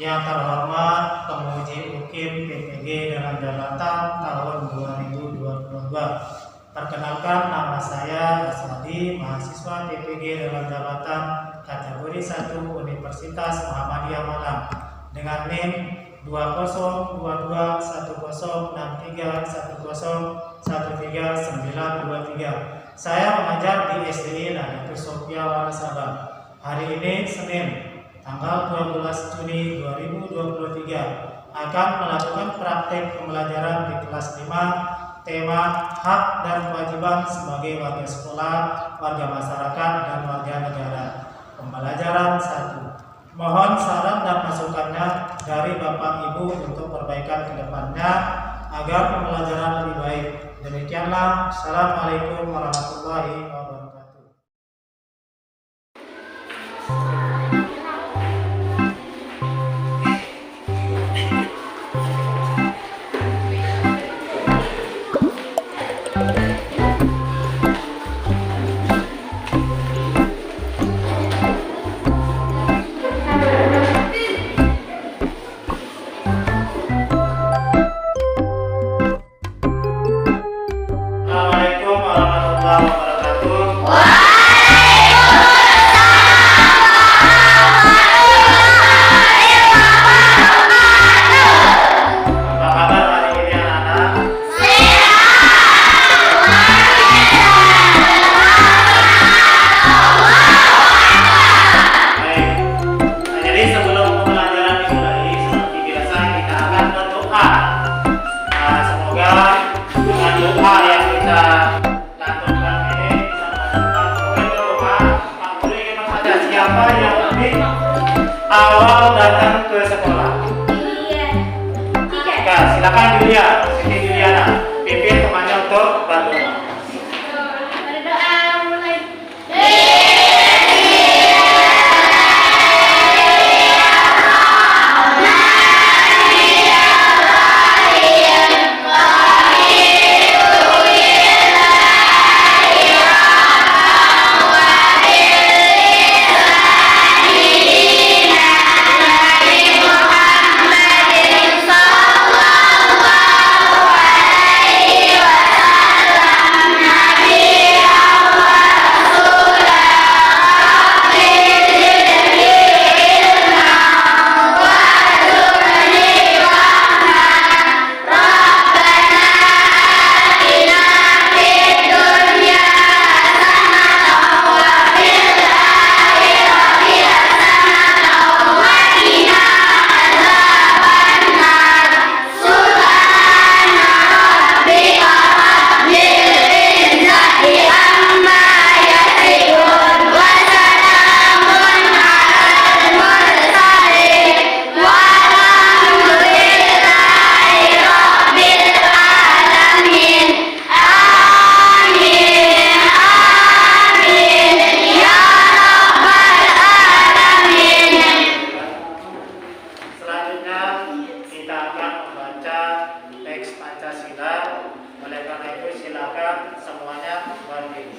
Yang terhormat Pemuji UKIM PPG dalam jabatan tahun 2022. Perkenalkan, nama saya Asadi, mahasiswa PPG dalam jabatan kategori 1 Universitas Muhammadiyah Malang dengan NIM 20210631013923. Saya mengajar di SDI Nahdlatul Sofia Wanasaba. Hari ini Senin tanggal 12 Juni 2023 akan melakukan praktek pembelajaran di kelas 5 tema hak dan kewajiban sebagai warga sekolah, warga masyarakat, dan warga negara. Pembelajaran 1. Mohon saran dan masukannya dari Bapak Ibu untuk perbaikan ke depannya agar pembelajaran lebih baik. Demikianlah. Assalamualaikum warahmatullahi wabarakatuh. Assalamualaikum warahmatullahi wabarakatuh. Apa kabar hari ini anak-anak? Baik. Nah, jadi sebelum pembelajaran dimulai, seperti biasa kita akan berdoa. Semoga dengan doa yang kita lakukan ini bisa menghasilkan. Oke, berdoa. Pak Guru ingin bertanya, siapa yang lebih awal datang ke sekolah? Oke, silakan Julia, Siti Juliana, pimpin temannya untuk berdoa. Silakan semuanya berdiri.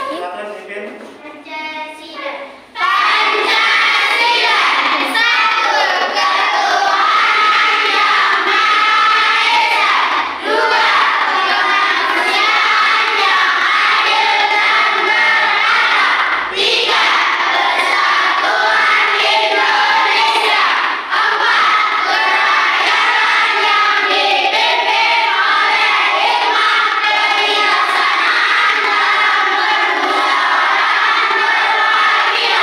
Silakan pimpin. Pancasila. Pancasila. Satu ketuhanan yang maha esa. Dua kemanusiaan yang adil dan beradab. Tiga persatuan Indonesia. Empat kerakyatan yang dipimpin oleh hikmah kebijaksanaan dalam bermusyawarah berwakil.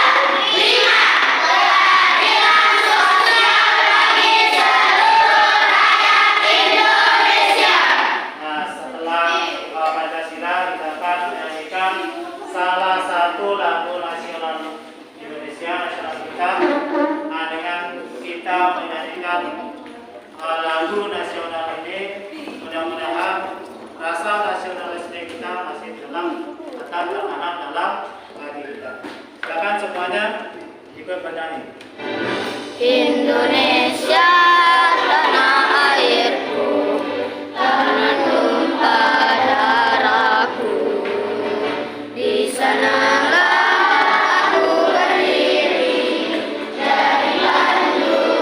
Lima keadilan sosial bagi seluruh rakyat Indonesia. Nah, setelah Pancasila kita akan menyanyikan salah satu lagu nasional Indonesia, nasional kita. Nah, dengan kita menyanyikan lagu nasional ini, mudah-mudahan rasa nasionalisme kita masih tetap tertanam dalam hati kita. Silakan semuanya ikut bernyanyi. Indonesia tanah airku, tanah tumpah darahku. Di sanalah aku berdiri dari Bandung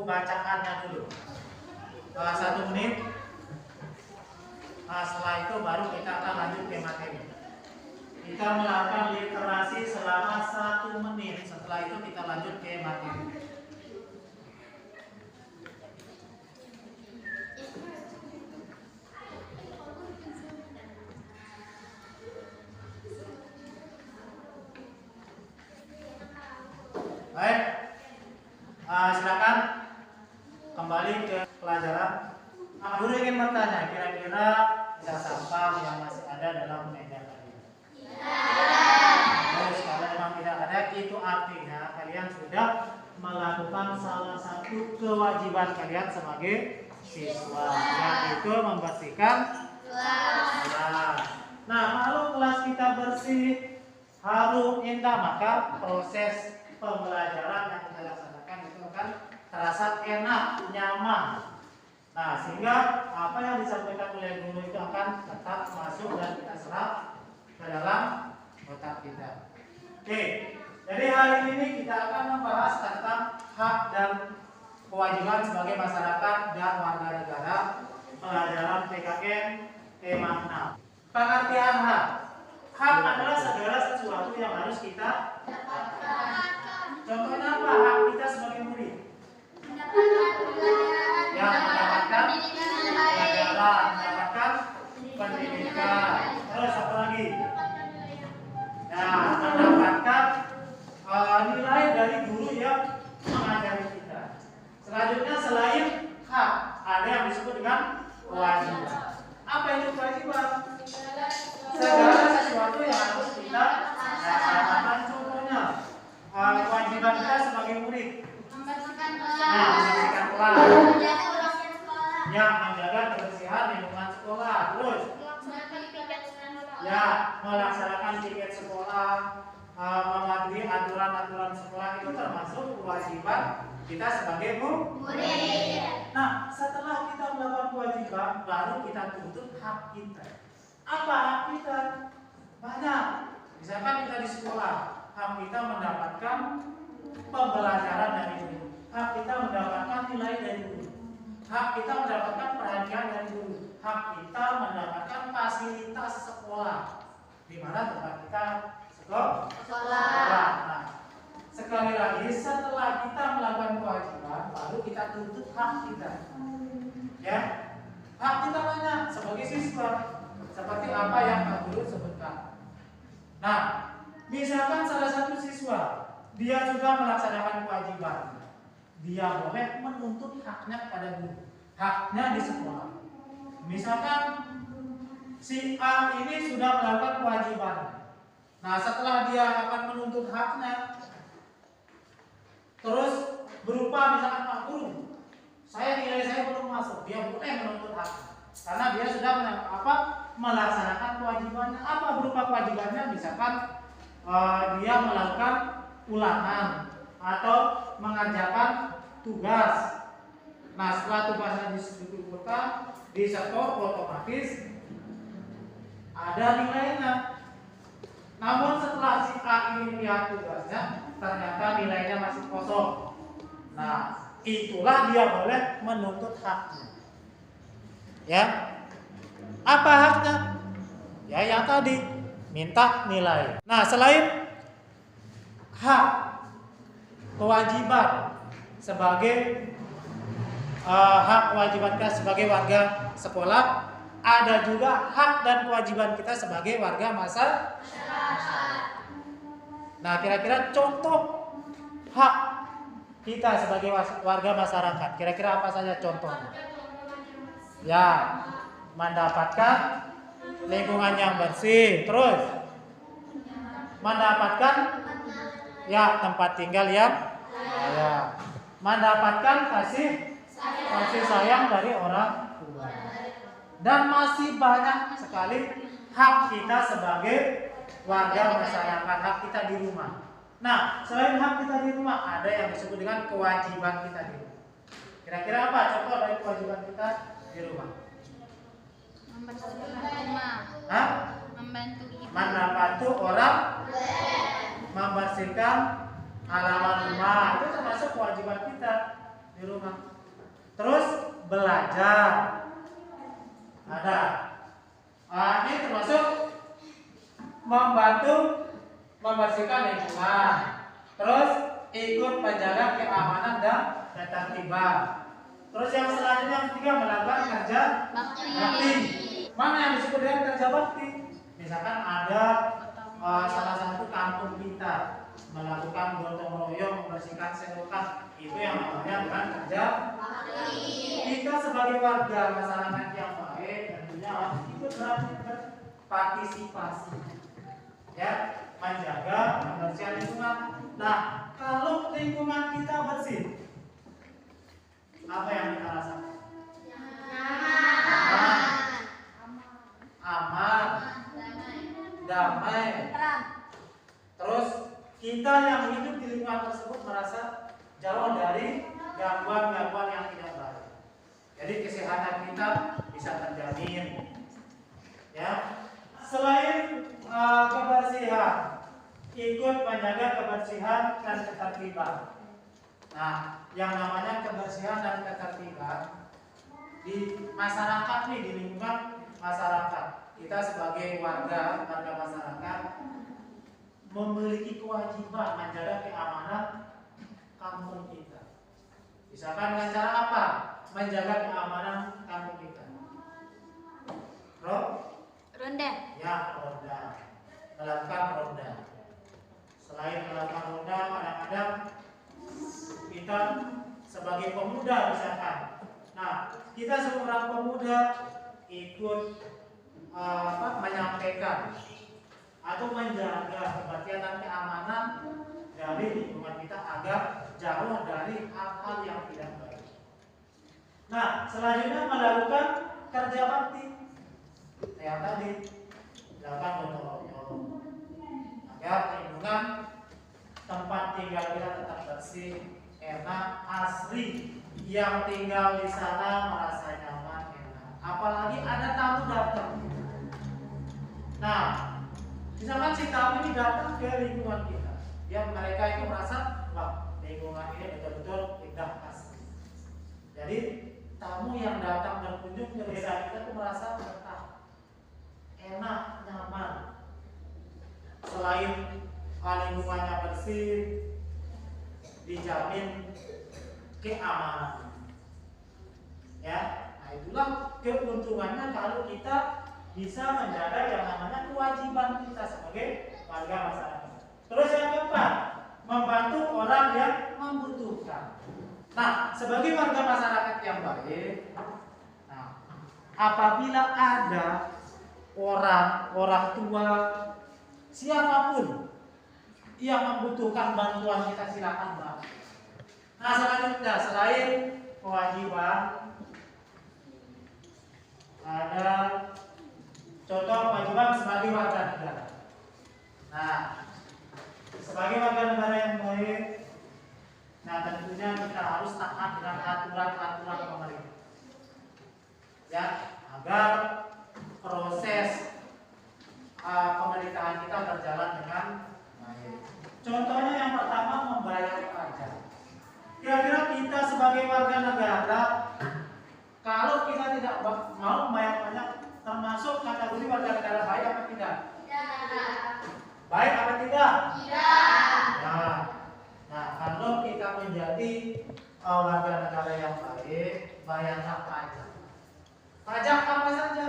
bacaannya dulu. 1 menit. Nah, setelah itu baru kita akan lanjut ke materi. Kita melakukan literasi selama 1 menit. Setelah itu kita lanjut ke materi. Baik, silakan kembali ke pelajaran. Guru ingin bertanya, kira-kira sisa sampah yang masih ada dalam meja kalian? Terus kalau memang tidak ada, itu artinya kalian sudah melakukan salah satu kewajiban kalian sebagai siswa, yaitu membersihkan kelas. Nah, kalau kelas kita bersih, harum, indah, maka proses pembelajaran yang kita laksanakan itu akan terasa enak, nyaman. Nah, sehingga apa yang disampaikan oleh guru itu akan tetap masuk dan kita serap ke dalam otak kita. Oke, jadi hari ini kita akan membahas tentang hak dan kewajiban sebagai masyarakat dan warga negara, pelajaran PKN tema 6. Pengertian hak. Hak adalah segala sesuatu yang harus kita dapatkan. Contohnya apa? Hak kita sebagai murid. Yang mendapatkan pelajaran, mendapatkan pendidikan. Terus apa lagi? Nah, mendapatkan nilai dari guru yang mengajari kita. Selanjutnya selain hak, ada yang disebut dengan kewajiban. Apa itu kewajiban? Segala sesuatu yang harus kita laksanakan. Contohnya, kewajiban kita sebagai murid. Membersihkan kelas. Yang menjaga kebersihan lingkungan sekolah. Terus, ya, melaksanakan tiket sekolah, mematuhi aturan-aturan sekolah itu termasuk kewajiban kita sebagai murid. Nah, setelah kita melakukan kewajiban, baru kita tuntut hak kita. Apa hak kita? Banyak. Misalkan kita di sekolah, hak kita mendapatkan pembelajaran dari guru, hak kita mendapatkan nilai dari guru, hak kita mendapatkan perhatian dari guru, hak kita mendapatkan fasilitas sekolah, di mana tempat kita sekolah. Nah, sekali lagi, setelah kita melakukan kewajiban, baru kita tuntut hak kita. Ya, hak kita banyak sebagai siswa, seperti apa yang Pak Guru sebutkan. Nah, misalkan salah satu siswa, dia sudah melaksanakan kewajiban, dia boleh menuntut haknya kepada guru, haknya di sekolah. Misalkan si A ini sudah melakukan kewajiban. Nah, setelah dia akan menuntut haknya, terus berupa misalkan Pak Guru, nilai saya belum masuk, dia boleh menuntut hak, karena dia sudah melaksanakan kewajibannya. Apa berupa kewajibannya? Misalkan dia melakukan ulangan atau mengerjakan tugas. Nah, setelah tugasnya dikumpulkan, disetor, otomatis ada nilainya. Namun setelah si A ini lihat tugasnya, ternyata nilainya masih kosong. Nah, itulah dia boleh menuntut haknya. Ya, apa haknya? Ya, yang tadi, minta nilai. Nah, selain hak kewajiban sebagai hak kewajiban kita sebagai warga sekolah, ada juga hak dan kewajiban kita sebagai warga masyarakat. Nah, kira-kira contoh hak kita sebagai warga masyarakat, kira-kira apa saja contohnya? Ya, mendapatkan lingkungan yang bersih, terus mendapatkan ya tempat tinggal yang layak, mendapatkan kasih sayang dari orang tua, dan masih banyak sekali hak kita sebagai warga masyarakat, hak kita di rumah. Nah, selain hak kita di rumah, ada yang disebut dengan kewajiban kita di rumah. Kira-kira apa contoh dari kewajiban kita di rumah? Membersihkan rumah. Membantu orang membersihkan halaman rumah, itu termasuk kewajiban kita. di rumah. Terus belajar ada. Ini termasuk membantu membersihkan lingkungan. Terus ikut menjaga keamanan dan ketertiban. Terus yang selanjutnya yang ketiga melakukan kerja bakti. Mana yang disebut dengan kerja bakti? Misalkan ada salah satu kampung kita melakukan gotong royong membersihkan selokan, itu yang namanya bukan kerja bakti. Kita sebagai warga masyarakat yang baik tentunya harus ikut berpartisipasi, ya, menjaga kebersihan lingkungan. Nah, kalau lingkungan kita bersih, apa yang kita rasakan? Aman, damai. Terus kita yang hidup di lingkungan tersebut merasa jauh dari gangguan-gangguan yang tidak baik. Jadi kesehatan kita bisa terjamin. Ya, selain kebersihan, ikut menjaga kebersihan dan ketertiban. Nah, yang namanya kebersihan dan ketertiban di masyarakat nih, di lingkungan masyarakat, kita sebagai warga masyarakat memiliki kewajiban menjaga keamanan kampung kita. Misalkan dengan cara apa? Menjaga keamanan kampung kita. Ronda. Ya, ronda. Melakukan ronda. Selain melakukan ronda, kadang-kadang kita sebagai pemuda misalkan. Nah, kita seorang pemuda ikut menyampaikan atau menjaga kebersihan dan keamanan dari lingkungan kita agar jauh dari hal-hal yang tidak baik. Nah, selanjutnya melakukan kerja bakti. Yang tadi melakukan gotong royong agar lingkungan tempat tinggal kita tetap bersih, enak, asri. Yang tinggal di sana merasa nyaman, enak. Apalagi ada tamu datang. Nah, misalkan si tamu ini datang ke lingkungan kita, yang mereka itu merasa, wah, lingkungan ini betul-betul indah, asri. Jadi tamu yang datang berkunjung ke desa kita itu merasa betah, enak, nyaman. Selain lingkungannya bersih, dijamin keamanan. Ya, nah itulah keuntungannya kalau kita bisa menjaga yang namanya kewajiban kita sebagai warga masyarakat. Terus yang keempat, membantu orang yang membutuhkan. Nah, sebagai warga masyarakat yang baik, nah, apabila ada orang tua siapapun yang membutuhkan bantuan kita, silakan bantu. Nah, selanjutnya selain kewajiban ada contoh kewajiban sebagai warga negara. Nah, sebagai warga negara yang baik, nah tentunya kita harus taat dengan aturan-aturan pemerintah, ya, agar proses pemerintahan kita berjalan dengan baik. Contohnya yang pertama, membayar pajak. Kira-kira kita sebagai warga negara, kalau kita tidak mau membayar pajak, termasuk kategori warga negara baik apa tidak? Tidak. Baik apa tidak? Tidak. Nah, kalau kita menjadi warga negara yang baik, bayarlah pajak. Pajak apa saja?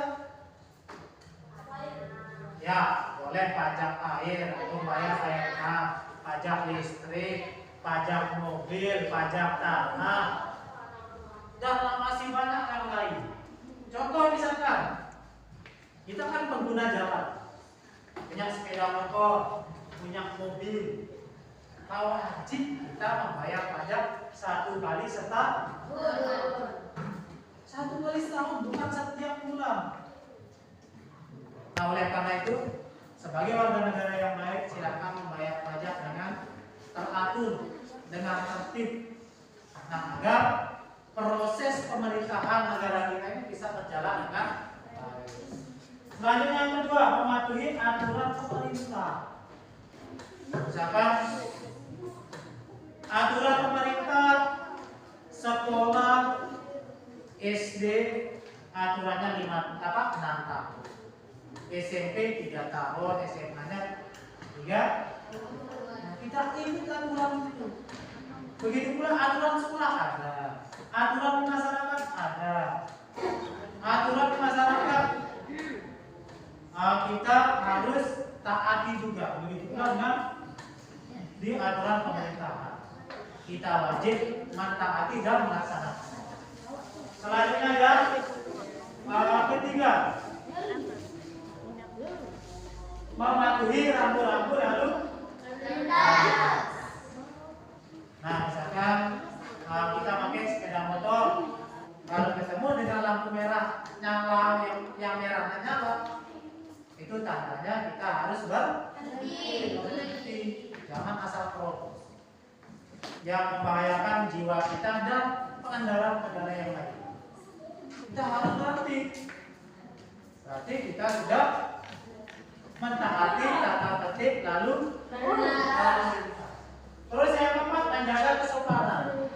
Ya, boleh pajak air, atau bayar air, pajak listrik, pajak mobil, pajak tanah, dan masih banyak yang lain. Contoh misalkan, kita kan pengguna jalan, punya sepeda motor, punya mobil, wajib kita membayar pajak 1 kali setahun. 1 kali setahun, bukan setiap bulan. Nah, oleh karena itu, sebagai warga negara yang baik, silakan membayar pajak dengan teratur, dengan tertib. Nah, agar proses pemerintahan negara kita ini bisa berjalan dengan baik. Selanjutnya yang kedua, mematuhi aturan pemerintah. Misalkan aturan pemerintah sekolah SD aturannya 6 tahun. SMP 3 tahun, SMA-nya 3. Nah, kita ikut aturan itu. Begitu pula aturan sekolah ada, aturan di masyarakat ada. Aturan di masyarakat kita harus taati juga. Begitu pula dengan di aturan pemerintahan. Kita wajib mentaati dan melaksanakan. Selanjutnya yang ketiga, mematuhi rambu-rambu lalu lintas. Nah, misalkan kita pakai sepeda motor, kalau ketemu dengan lampu merah nyala, yang merahnya nyala, itu tandanya kita harus berhenti. Jangan asal terobos, yang membahayakan jiwa kita dan pengendara yang lain. Kita harus berhenti. Berarti kita sudah mentaati tata tertib lalu lintas. Terus yang keempat, menjaga kesopanan.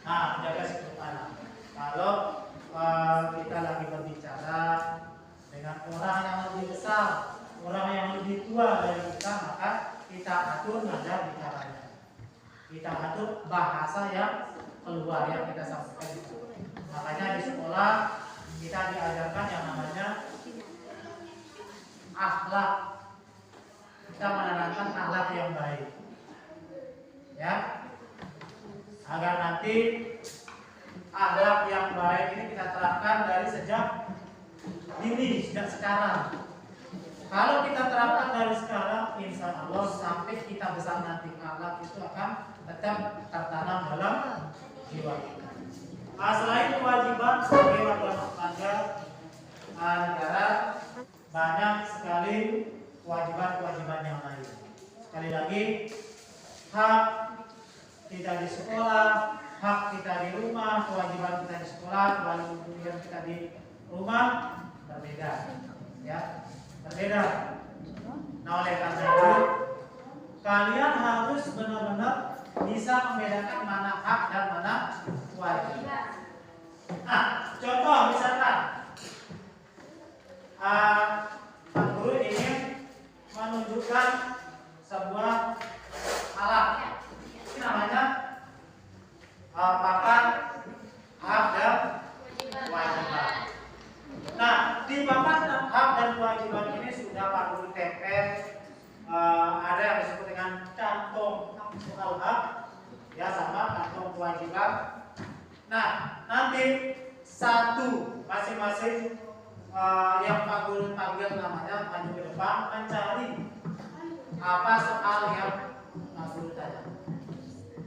Nah, menjaga kesopanan. Kalau kita lagi berbicara dengan orang yang lebih besar, orang yang lebih tua dari kita, maka kita atur nada bicaranya. Kita atur bahasa yang keluar yang kita sampaikan. Makanya di sekolah kita diajarkan yang namanya akhlak. Kita menanamkan akhlak yang baik, ya, agar nanti akhlak yang baik ini kita terapkan dari sejak dini, sejak sekarang. Kalau kita terapkan dari sekarang, insya Allah sampai kita besar nanti akhlak itu akan tetap tertanam dalam jiwa kita. Selain kewajiban sebagai warga negara, banyak sekali kewajiban-kewajiban yang lain. Sekali lagi, hak kita di sekolah, hak kita di rumah, kewajiban kita di sekolah, kewajiban kita di rumah berbeda, ya, berbeda. Nah, oleh karena itu, kalian harus benar-benar bisa membedakan mana hak dan mana kewajiban. Nah, contoh misalkan Pak Guru ingin menunjukkan sebuah alat. Ini namanya papan hak dan kewajiban. Nah, di papan hak dan kewajiban ini sudah Pak Guru tempel ada yang disebut dengan kantong soal hak, ya, sama kantong kewajiban. Nah, nanti satu masing-masing yang Pak Guru panggil namanya maju ke depan mencari apa soal yang Pak Guru tanya.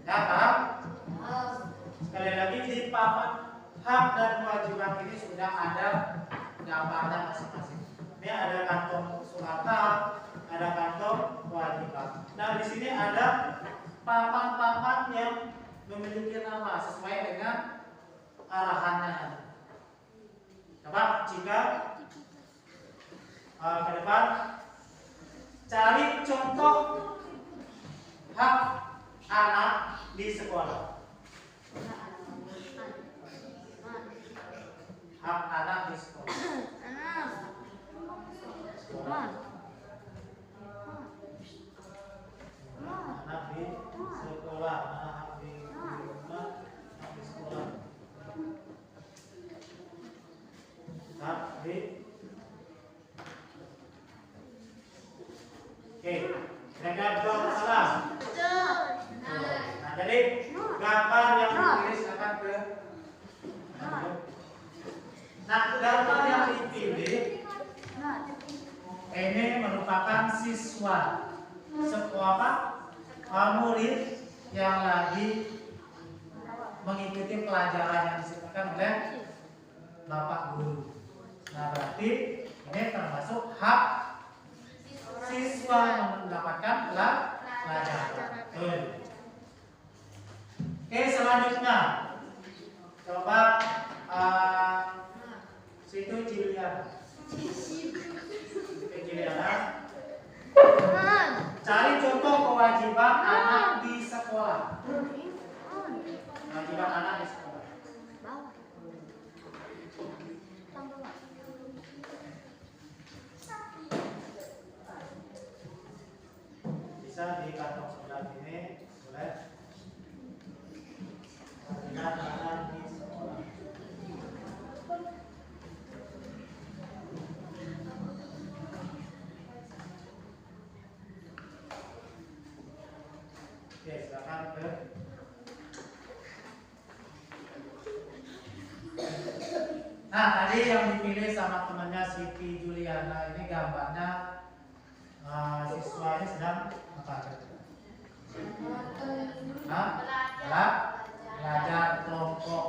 Ya, paham? Sekali lagi di papan hak dan kewajiban ini sudah ada gambarnya masing-masing. Ini ada kantong surat hak, ada kantong kewajiban. Nah, di sini ada papan-papan yang memiliki nama sesuai dengan arahannya. Coba jika ke depan cari contoh hak anak di sekolah. Hak anak di sekolah. Anak di sekolah, anak di rumah, anak di sekolah. Hak di. Oke, kira-kira betul atau salah? Betul. Nah, jadi gambar yang ditulis akan ke. Nah, gambar yang dipilih ini merupakan siswa sekolah murid yang lagi mengikuti pelajaran yang disebutkan oleh Bapak Guru. Nah, berarti ini termasuk hak siswa mendapatkan pelajaran. Oke, selanjutnya coba situ Ciliana. Cari contoh kewajiban anak di sekolah. Kewajiban anak di sekolah. Bawah. Tambah bawah. Bisa di kantong sebelah ini, boleh. Kewajiban anak di sekolah. Oke, silakan ke. Nah, tadi yang dipilih sama temannya Siti Juliana ini gambarnya siswanya sedang apa? Belajar kelompok.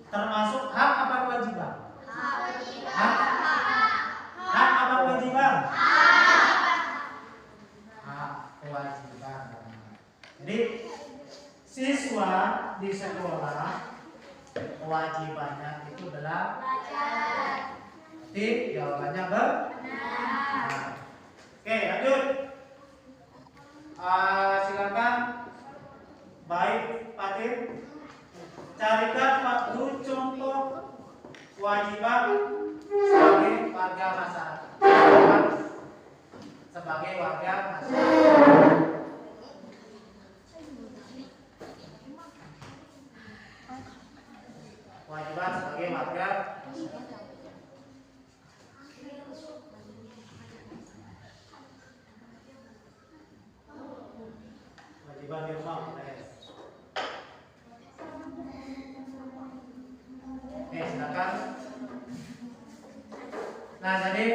Termasuk hak apa kewajiban? Hak apa kewajiban? Hak kewajiban. Jadi siswa di sekolah kewajibannya itu belajar. Jadi jawabannya benar. Oke, lanjut. Silakan. Baik, Fatin. Carikan Pak Guru contoh kewajiban sebagai warga masyarakat. Sebagai warga masyarakat. Kewajiban sebagai warga masyarakat. Kewajiban di rumah boleh. Oke, silakan. Nah, jadi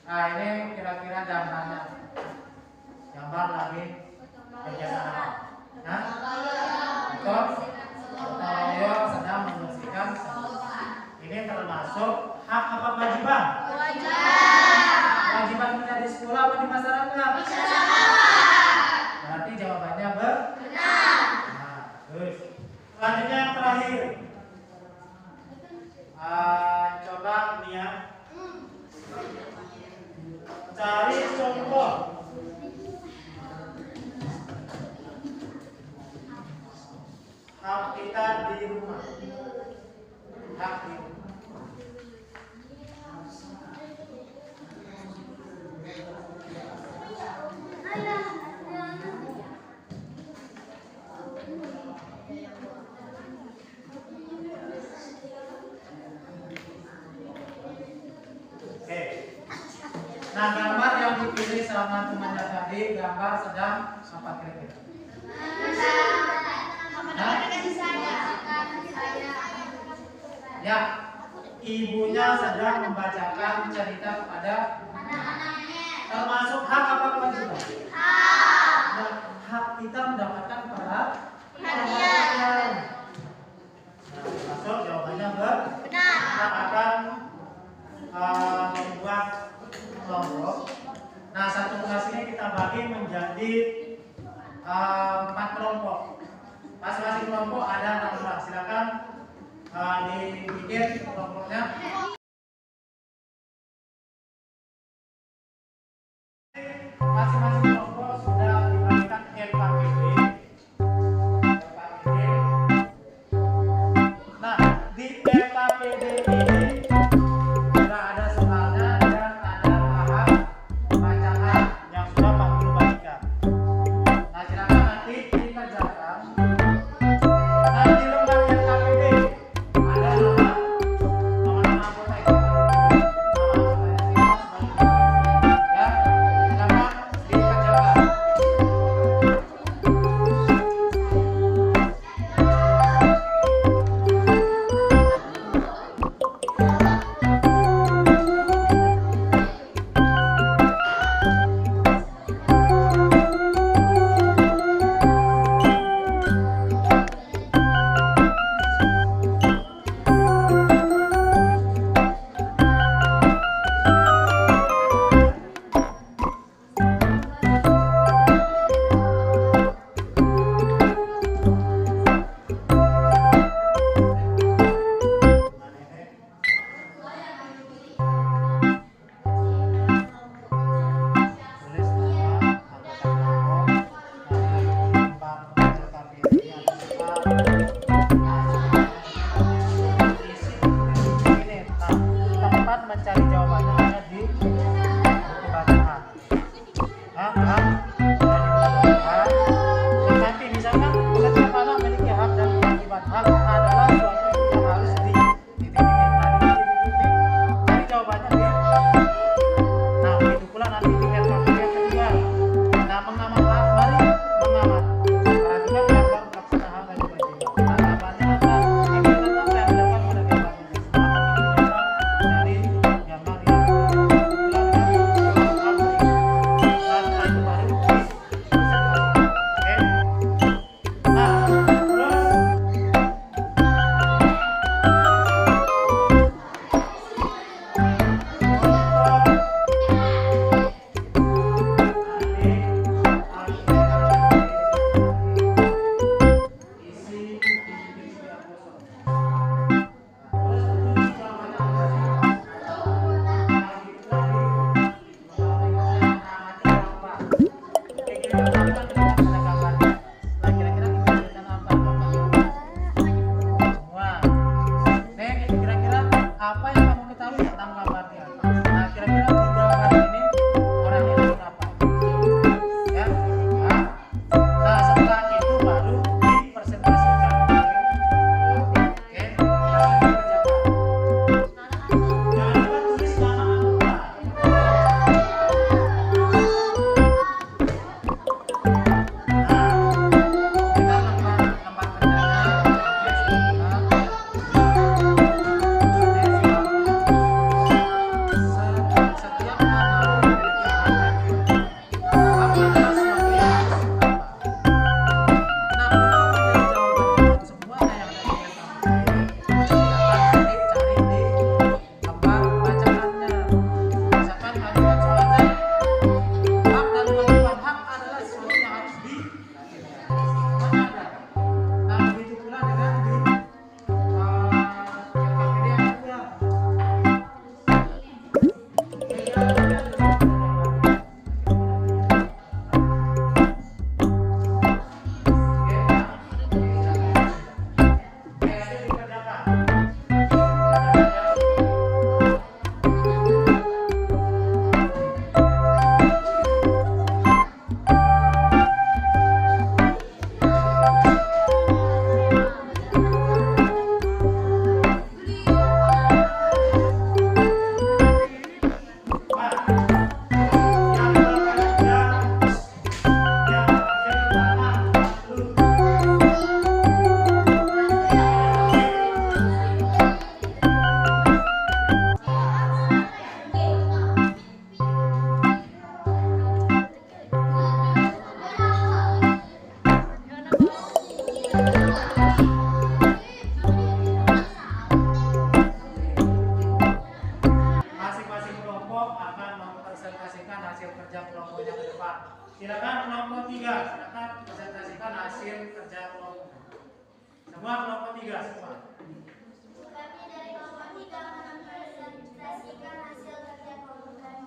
ini kira-kira gambarnya. Gambar lagi kegiatan apa? Nah, betul. Saya sedang membersihkan sekolah. Ini termasuk hak apa kewajiban? Kewajiban kita di sekolah atau di masyarakat? Berarti jawabannya benar. Nah, terus selanjutnya yang terakhir. Coba Nia cari contoh hak kita di rumah. Hak di rumah. Oke. Nah, gambar yang dipilih sama temannya tadi gambar sedang apa kira-kira? Ya, ibunya sedang membacakan cerita kepada anak-anaknya. Termasuk hak apa kewajiban? Hak. Hak kita mendapatkan perhatian. Nah, termasuk jawabannya benar. Kita akan membuat kelompok. Nah, satu kelas ini kita bagi menjadi 4 kelompok. Masing-masing kelompok ada 6 orang. Silakan dibikin kelompoknya. Masing-masing kelompok sudah diberikan LKPD. Nah, di LKPD ini sudah ada soalnya dan ada bahan bacaan yang sudah Pak Guru bagikan. Nah, silakan nanti dikerjakan. Nah, di lembar LKPD ada nama anggota Silakan kelompok 3, silakan presentasikan hasil kerja kelompok. Semua kelompok 3 semua. Kami dari kelompok 3 mempresentasikan hasil kerja kelompok kami.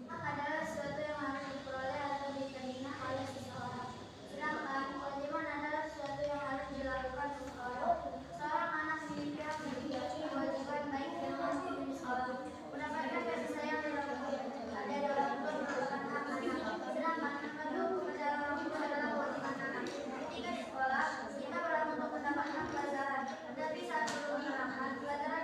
Hak adalah sesuatu yang harus diperoleh atau diterima oleh seseorang. Sedangkan kewajiban adalah sesuatu yang harus dilakukan seseorang. Seorang anak memiliki hak memiliki kewajiban baik yang masih di sekolah. Mendapatkan kasih sayang dari orang tua merupakan hak anak. Sedangkan membantu kepada orang tua adalah kewajiban anak. Ketika di sekolah, kita berhak untuk mendapatkan pelajaran. Tetapi saat belum melakukan pelajaran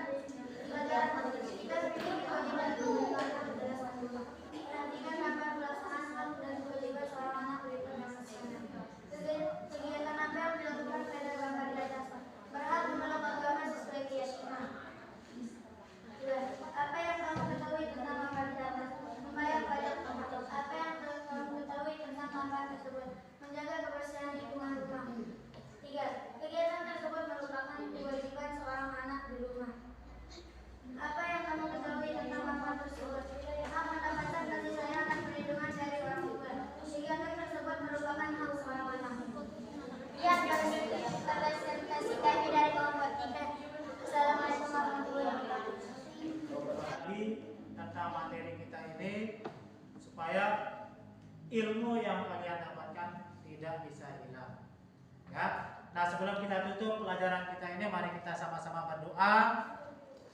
kita memiliki kewajiban untuk melakukan penjelasan dulu. Perhatikan tanpa pelaksanaan hak dan kewajiban seorang anak berikut yang sesungguhnya. Kegiatan apa yang dilakukan pada gambar di atas? Berhak memeluk agama sesuai keyakinan. Apa yang kamu ketahui tentang gambar di atas? Membayar pajak termasuk. Apa yang kamu ketahui tentang gambar tersebut? Menjaga kebersihan lingkungan rumah. 3. Kegiatan tersebut merupakan kewajiban seorang anak di rumah. Apa yang kamu ketahui tentang gambar tersebut? Hak mendapatkan kasih sayang dan perlindungan dari orang tua. Kegiatan tersebut merupakan hak seorang anak. Ya, presentasi kami dari kelompok 3. Assalamualaikum warahmatullahi wabarakatuh. Tadi tentang materi kita ini supaya ilmu yang kalian dapatkan tidak bisa hilang. Ya. Nah, sebelum kita tutup pelajaran kita ini, mari kita sama-sama berdoa.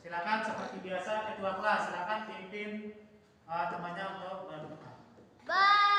Silakan seperti biasa ketua kelas, silakan pimpin temannya untuk berdoa. Bye.